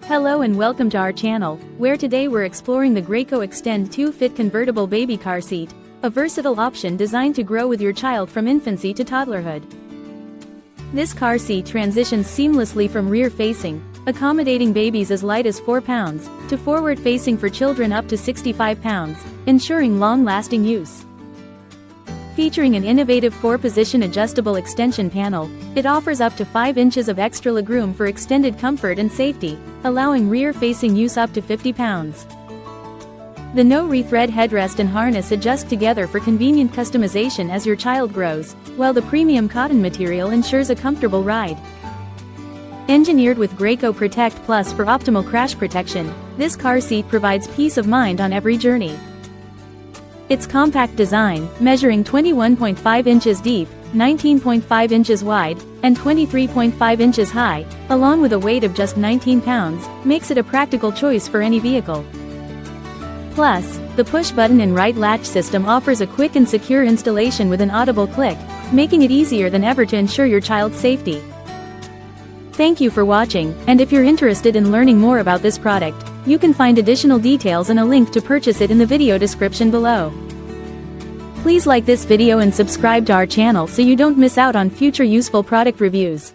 Hello and welcome to our channel, where today we're exploring the Graco Extend2Fit convertible baby car seat, a versatile option designed to grow with your child from infancy to toddlerhood. This car seat transitions seamlessly from rear-facing, accommodating babies as light as 4 pounds, to forward-facing for children up to 65 pounds, ensuring long-lasting use. Featuring an innovative 4-position adjustable extension panel, it offers up to 5 inches of extra legroom for extended comfort and safety, allowing rear-facing use up to 50 pounds. The no-rethread headrest and harness adjust together for convenient customization as your child grows, while the premium cotton material ensures a comfortable ride. Engineered with Graco ProtectPlus for optimal crash protection, this car seat provides peace of mind on every journey. Its compact design, measuring 21.5 inches deep, 19.5 inches wide, and 23.5 inches high, along with a weight of just 19 pounds, makes it a practical choice for any vehicle. Plus, the push-button InRight LATCH system offers a quick and secure installation with an audible click, making it easier than ever to ensure your child's safety. Thank you for watching, and if you're interested in learning more about this product, you can find additional details and a link to purchase it in the video description below. Please like this video and subscribe to our channel so you don't miss out on future useful product reviews.